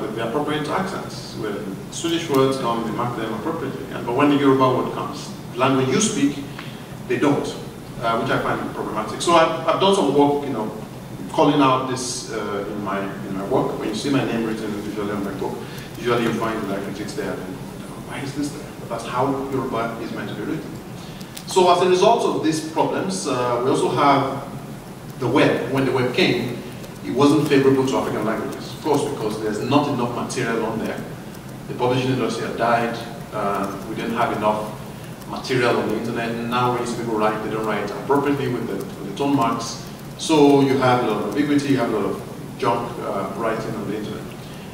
with the appropriate accents. When Swedish words come, they mark them appropriately. But when the Yoruba word comes, the language you speak, they don't, which I find problematic. So I've done some work, calling out this in my work. When you see my name written usually on my book, usually you find the diacritics there. And, why is this there? But that's how Yoruba is meant to be written. So as a result of these problems, we also have the web. When the web came, it wasn't favorable to African languages, of course, because there's not enough material on there. The publishing industry had died. We didn't have enough material on the internet. And now when you see people write, they don't write appropriately with the tone marks. So you have a lot of ambiguity, you have a lot of junk writing on the internet.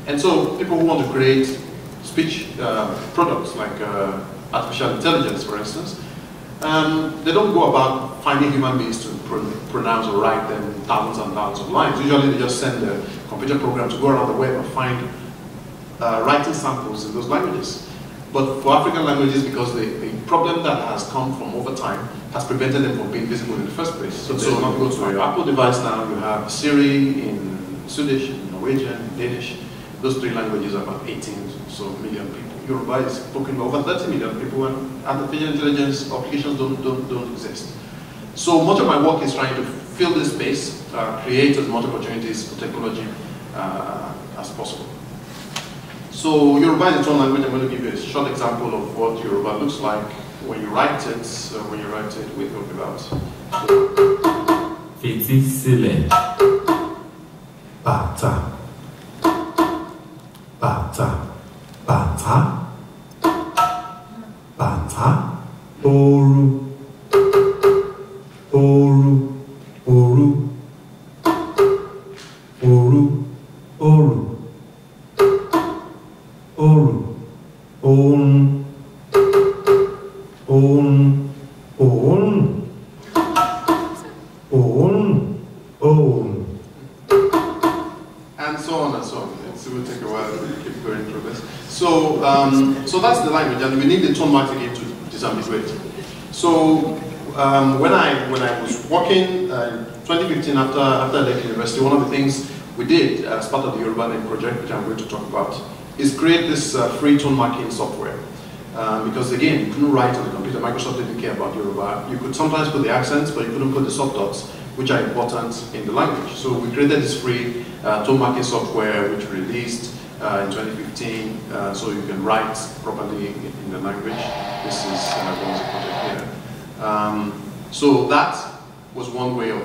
And so people who want to create speech products like artificial intelligence, for instance, they don't go about finding human beings to pronounce or write them thousands and thousands of lines. Usually they just send a computer program to go around the web and find writing samples in those languages. But for African languages, because the problem that has come from over time has prevented them from being visible in the first place. So they not go to your Apple device now, you have Siri in Swedish, in Norwegian, in Danish. Those three languages are about 18 million people. Yoruba is spoken by over 30 million people, and artificial intelligence applications don't exist. So much of my work is trying to fill this space, create as much opportunities for technology as possible. So Yoruba is its own language. I'm going to give you a short example of what Yoruba looks like when you write it. So when you write it with or without. Fetí sílẹ̀. Bàtà. Bàtà. Bàtà. Bàtà. Oru. Oru. Oru. Oru. Oru. Oru. On. On. On. On. On. And so on and so on. It will take a while to keep going through this. So, so that's the language, and we need the tone marks again to disambiguate. So, when I was working in 2015 after I left university, one of the things we did as part of the Yoruba Name project, which I'm going to talk about, is create this free tone marking software. Because again, you couldn't write on the computer. Microsoft didn't care about Yoruba. You could sometimes put the accents, but you couldn't put the subdots, which are important in the language. So we created this free tone marking software, which we released in 2015, so you can write properly in the language. This is the project here. So that was one way of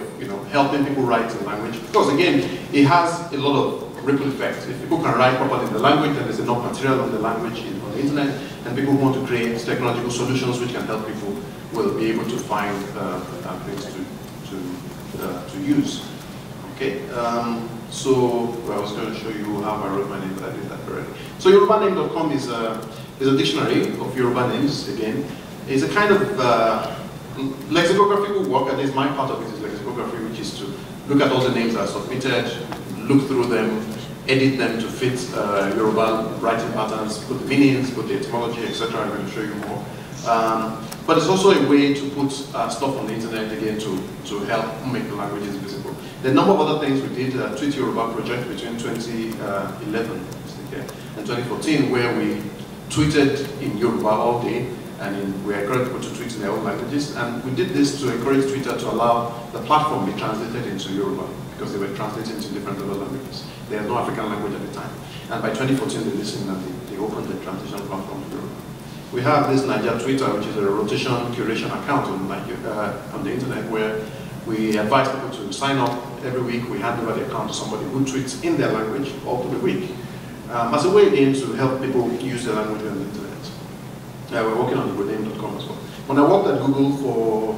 helping people write in language. Because again, it has a lot of ripple effect. If people can write properly in the language, then there's enough material on the language on the internet, and people who want to create technological solutions which can help people will be able to find things to use. Okay, so I was going to show you how I wrote my name, but I did that already. So yorubaname.com is a dictionary of Yoruba names. Again, it's a kind of lexicographical work, at least my part of it is lexicography, which is to look at all the names that are submitted, look through them, edit them to fit Yoruba writing patterns, put the meanings, put the etymology, etc. I'm going to show you more. But it's also a way to put stuff on the internet again to help make the languages visible. There are a number of other things we did, Tweet Yoruba project between 2011 and 2014, where we tweeted in Yoruba all day, and we encouraged people to tweet in their own languages. And we did this to encourage Twitter to allow the platform to be translated into Yoruba, because they were translated into different other languages. They had no African language at the time. And by 2014, they listened and they opened the translation platform to Yoruba. We have this Niger Twitter, which is a rotation curation account on the internet, where we advise people to sign up every week. We hand over the account to somebody who tweets in their language all through the week. As a way again to help people use their language on the internet. We're working on yorubaname.com as well. When I worked at Google for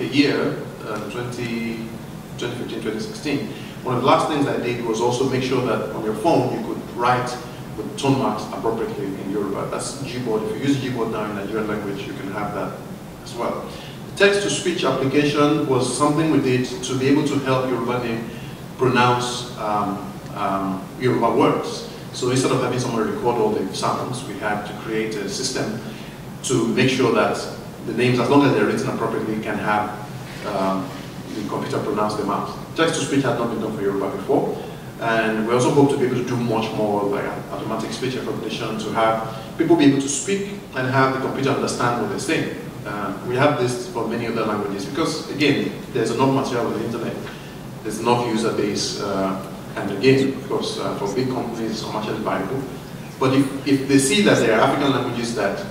a year, 2015, 2016, one of the last things I did was also make sure that on your phone you could write with tone marks appropriately in Yoruba. That's Gboard. If you use Gboard now in Nigerian language, you can have that as well. The text-to-speech application was something we did to be able to help Yoruba name pronounce Yoruba words. So instead of having someone record all the sounds, we had to create a system to make sure that the names, as long as they're written appropriately, can have the computer pronounce them out. Text-to-speech had not been done for Yoruba before. And we also hope to be able to do much more like automatic speech recognition, to have people be able to speak and have the computer understand what they're saying. We have this for many other languages because, again, there's enough material on the internet, there's enough user base, and again, of course, for big companies, it's commercially viable. But if they see that there are African languages that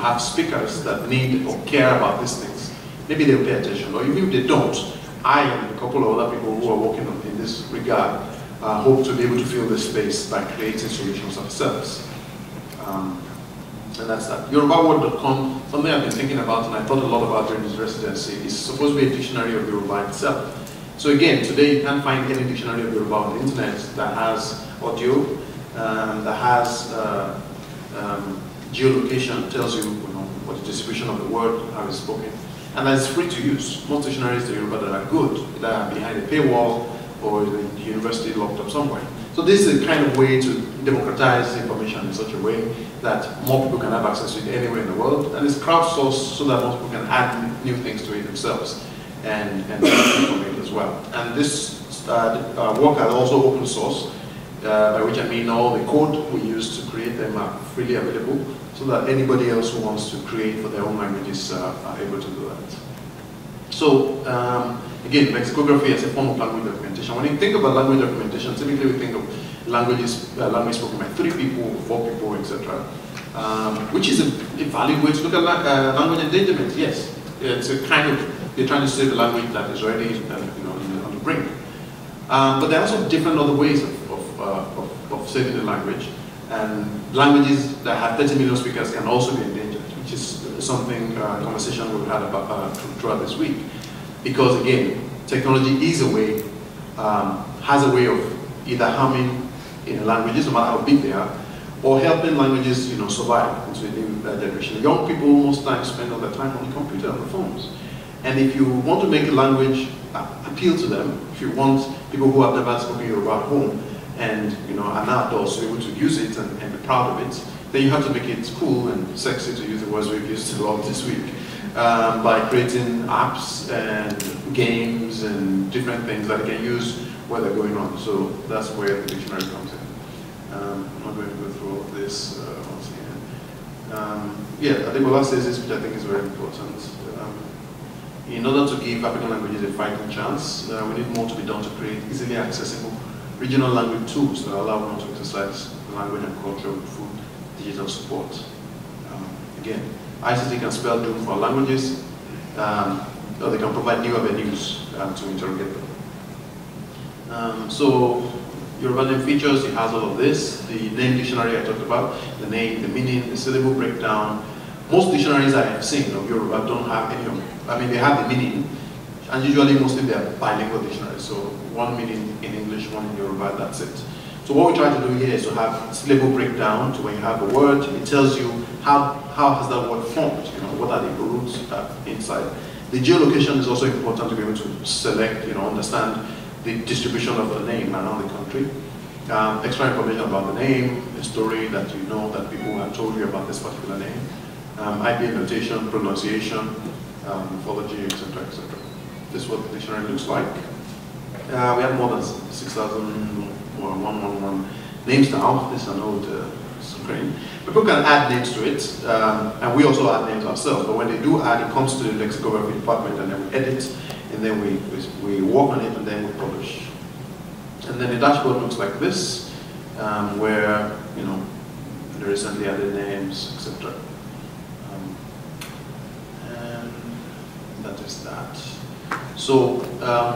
have speakers that need or care about these things, maybe they'll pay attention. Or even if they don't, I and a couple of other people who are working in this regard hope to be able to fill this space by creating solutions ourselves. And that's that. Yorubaword.com, something I've been thinking about and I thought a lot about during this residency, is supposed to be a dictionary of Yoruba itself. So again, today you can't find any dictionary of Yoruba on the internet that has audio, that has geolocation, tells you, what the distribution of the word, how it's spoken, and that is free to use. Most dictionaries in Yoruba that are good, that are behind a paywall or the university locked up somewhere. So this is a kind of way to democratize information in such a way that more people can have access to it anywhere in the world, and it's crowdsourced so that most people can add new things to it themselves and benefit from it as well. And this work is also open source, by which I mean all the code we use to create them are freely available, so that anybody else who wants to create for their own languages are able to do that. So again, lexicography as a form of language documentation. When you think about language documentation, typically we think of language spoken by 3 people, 4 people, etc. Which is a valid way to look at language endangerment. Yes, it's a kind of, you're trying to save a language that is already on the brink. But there are also different other ways of saving the language. And languages that have 30 million speakers can also be endangered, which is something, conversation we've had about throughout this week. Because again, technology is a way, has a way of either harming languages, no matter how big they are, or helping languages survive into a new generation. Young people most times spend all their time on the computer and the phones. And if you want to make a language appeal to them, if you want people who have never spoken Yoruba at home, and are now adults able to use it and be proud of it, then you have to make it cool and sexy, to use the words we've used a lot this week, by creating apps and games and different things that they can use where they're going on. So that's where the dictionary comes in. I'm not going to go through all of this once again. Yeah, Adebola says this, which I think is very important. In order to give African languages a fighting chance, we need more to be done to create easily accessible regional language tools that allow one to exercise the language and culture with full digital support. Again, ICT can spell doom for languages, or they can provide new avenues to interrogate them. So, Yoruba name features, it has all of this. The name dictionary I talked about, the name, the meaning, the syllable breakdown. Most dictionaries I have seen of Yoruba don't have any of it. I mean, they have the meaning, and usually mostly they're bilingual dictionaries. So one meaning in English, one in Yoruba, that's it. So what we try to do here is to have syllable breakdown, to when you have a word, it tells you how has that word formed, what are the roots inside. The geolocation is also important to be able to select, understand the distribution of the name around the country. Extra information about the name, the story that that people have told you about this particular name. IP notation, pronunciation, morphology, etc., etc. This is what the dictionary looks like. We have more than 6,111 names now. This is an old screen. People can add names to it, and we also add names ourselves. But when they do add, it comes to the lexicography department, and then we edit, and then we work on it, and then we publish. And then the dashboard looks like this, where the recently added names, etc. And that is that. So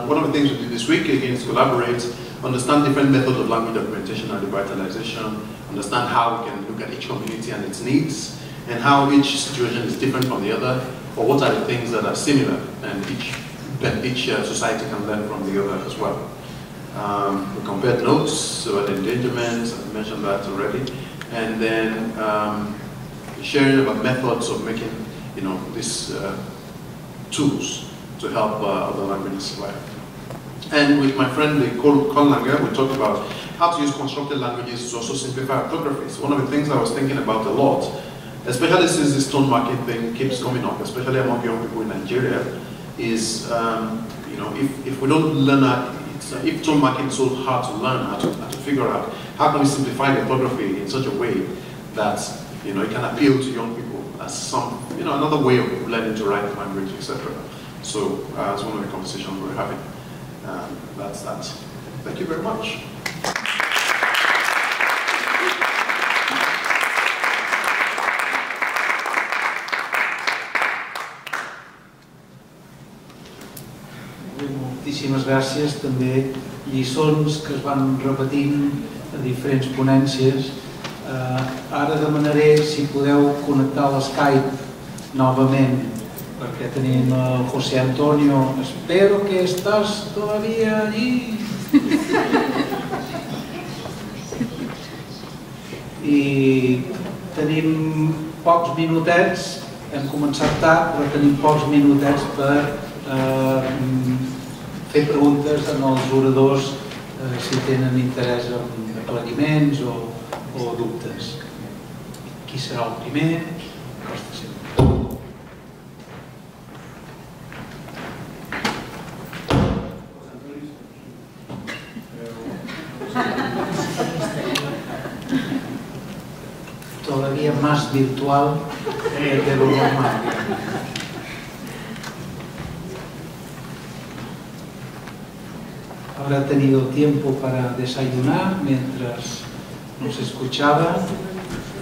one of the things we did this week, again, is collaborate, understand different methods of language documentation and revitalization, understand how we can look at each community and its needs, and how each situation is different from the other, or what are the things that are similar, and each society can learn from the other as well. We compared notes about endangerment, I mentioned that already, and then sharing about methods of making, these tools to help other languages survive. And with my friend Kólá, we talked about how to use constructed languages to also simplify orthography. So one of the things I was thinking about a lot, especially since this tone marking thing keeps coming up, especially among young people in Nigeria, is if we don't learn if tone marking is so hard to learn, how to figure out, how can we simplify the orthography in such a way that it can appeal to young people as another way of learning to write the language, etc. So that's one of the conversations we're having. That's that. Thank you very much. Moltíssimes gràcies. També lliçons que es van repetint a diferents ponències. Ara demanaré si podeu connectar l'Skype novament, perquè tenim el José Antonio. Espero que estás todavía allí. I tenim pocs minutets, hem començat tard, però tenim pocs minutets per fer preguntes als oradors si tenen interès en aclariments o dubtes. Qui serà el primer? Todavía más virtual de lo normal. Habrá tenido tiempo para desayunar mientras nos escuchaba.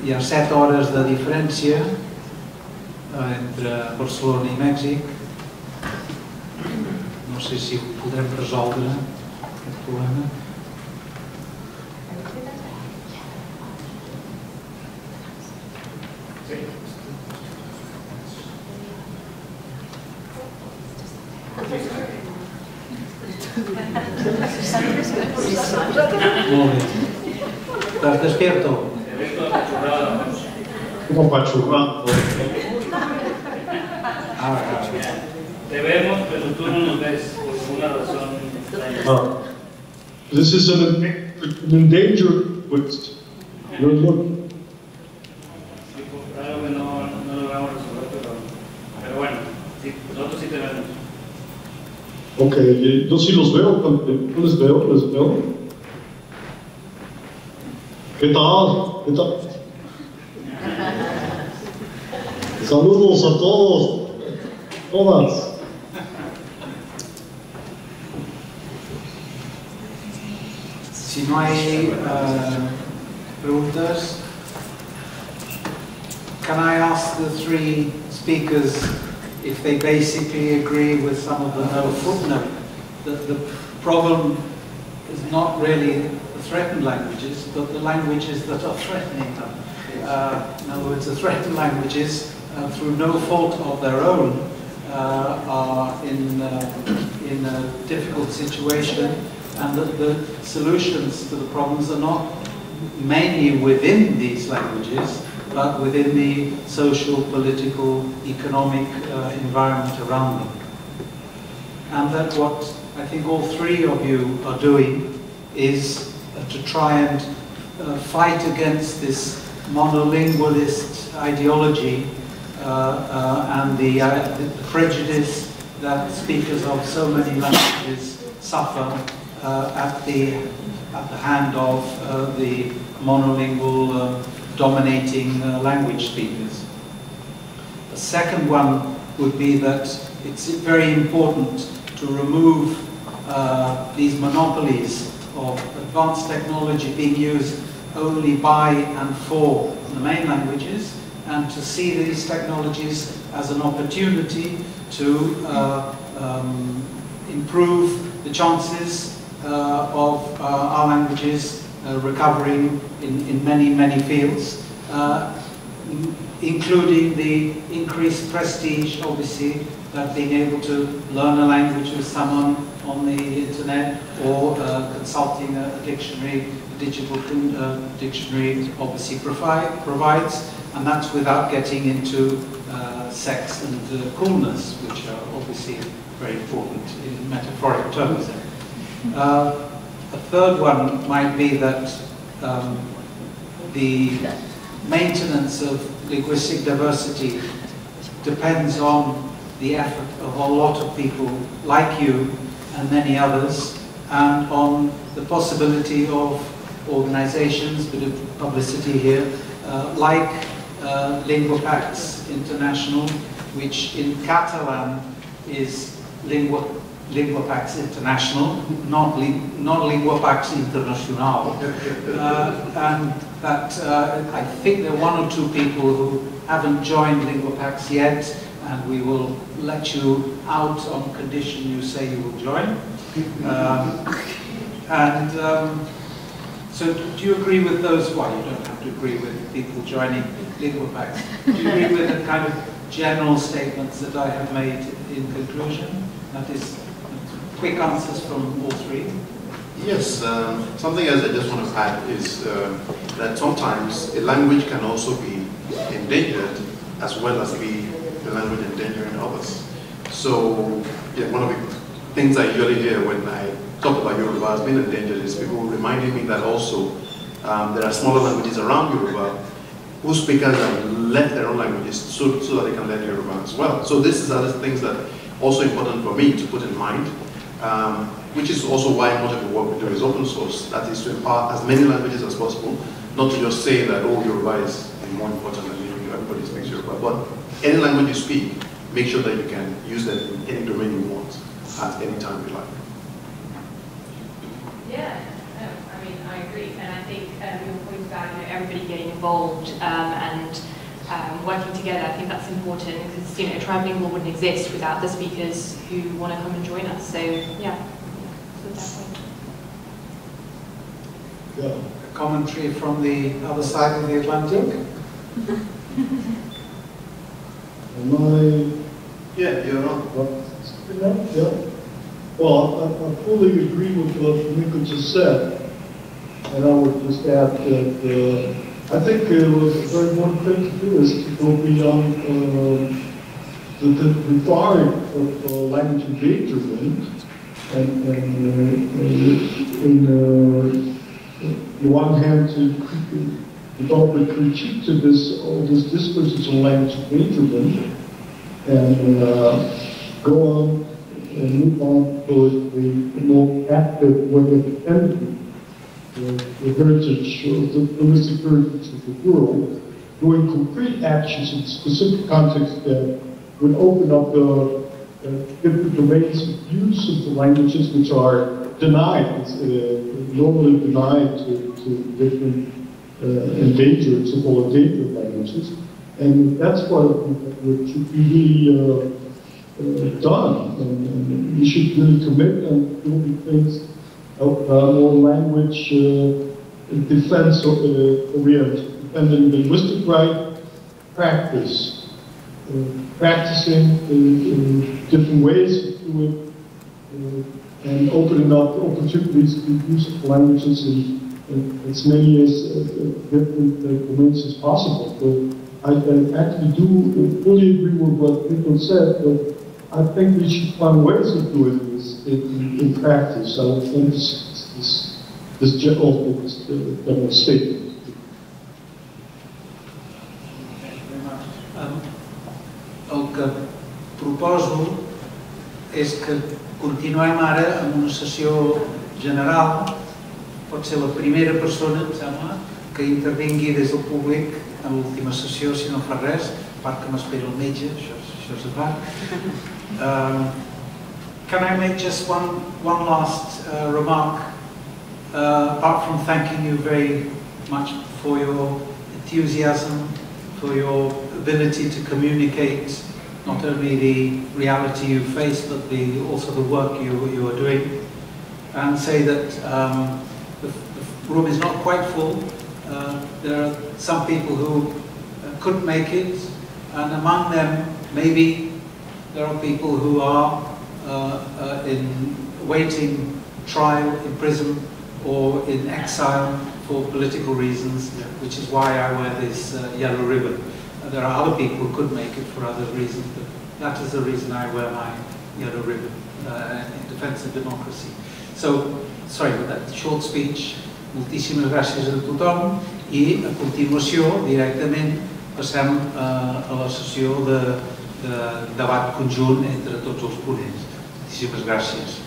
Hi ha 7 hores de diferència entre Barcelona i Mèxic. No sé si podrem resoldre aquest problema. Molt bé. ¿Estás despierto? Un apachurrado. Te vemos, pero tú no nos ves por una razón. This is an endangered quest. Claro que no lo vamos a resolver, pero bueno, sí, nosotros sí te vemos. Ok, yo sí los veo, yo les veo. ¿Qué tal? ¿Qué tal? Saludos a todos, todas. Si no hay preguntas, can I ask the 3 speakers if they basically agree with some of the footnote? The problem is not really the threatened languages, but the languages that are threatening them. In other words, the threatened languages, through no fault of their own, are in a difficult situation, and that the solutions to the problems are not mainly within these languages, but within the social, political, economic environment around them. And that what I think all 3 of you are doing is to try and fight against this monolingualist ideology and the prejudice that speakers of so many languages suffer at the hand of the monolingual dominating language speakers. The second one would be that it's very important to remove these monopolies of advanced technology being used only by and for the main languages, and to see these technologies as an opportunity to improve the chances of our languages recovering in many fields, including the increased prestige, obviously, that being able to learn a language with someone on the internet, or consulting a dictionary, a digital dictionary obviously provides, and that's without getting into sex and coolness, which are obviously very important in metaphoric terms. A third one might be that the maintenance of linguistic diversity depends on the effort of a lot of people like you and many others, and on the possibility of organizations, bit of publicity here, like Llengües International, which in Catalan is Llengüepax International, not Llengüepax International, and that I think there are 1 or 2 people who haven't joined Llengüepax yet, and we will let you out on condition you say you will join. So do you agree with those? Well, you don't have to agree with people joining Linguapax. Do you agree with the kind of general statements that I have made in conclusion? That is, quick answers from all three. Yes, something else I just want to add is that sometimes a language can also be endangered as well as be the language endangering others. So yeah, one of the things I usually hear when I talk about Yoruba as being endangered is people reminding me that also there are smaller languages around Yoruba whose speakers have left their own languages so that they can learn Yoruba as well. So this is other things that are also important for me to put in mind, which is also why much of the work we do is open source. That is to impart as many languages as possible, not to just say that, oh, Yoruba is more important than everybody speaks Yoruba, but any language you speak, make sure that you can use that in any domain you want at any time you like. Yeah, no, I mean, I agree, and I think your point about everybody getting involved and working together, I think that's important because Trilingual wouldn't exist without the speakers who want to come and join us. So yeah, so that point. Yeah. A commentary from the other side of the Atlantic. Yeah, you're on. Yeah. Well, I fully agree with what Miquel just said, and I would just add that I think a very important thing to do is to go beyond the regard of language endangerment, and on one hand to develop a critique to all this discourses on language endangerment, and go on and move on toward a more active way of defending the heritage, the linguistic heritage of the world, doing concrete actions in specific contexts that would open up different domains of use of the languages which are denied, normally denied to different endangered, so-called endangered languages. And that's what should be really done, and we should really commit and do things more language defense oriented, defending linguistic right, practicing different ways of doing it, and opening up opportunities to use of languages in as many different domains as possible. So I actually do fully agree with what Miquel said, but I think we should find ways of doing this in practice. I don't think this general statement. El que proposo és que continuem ara amb una sessió general. Pot ser la primera persona, em sembla, que intervingui des del públic en l'última sessió, si no fa res, a part que m'espera el metge, això és a part. Can I make just one last remark, apart from thanking you very much for your enthusiasm, for your ability to communicate not only the reality you face, but also the work you are doing, and say that the room is not quite full. There are some people who couldn't make it, and among them, maybe there are people who are awaiting trial in prison or in exile for political reasons, which is why I wear this yellow ribbon. There are other people who could make it for other reasons, but that is the reason I wear my yellow ribbon in defense of democracy. So, sorry for that short speech. Moltíssimes gràcies a tothom i a continuació, directament, passem a la sessió de debat conjunt entre tots els ponents. Moltíssimes gràcies.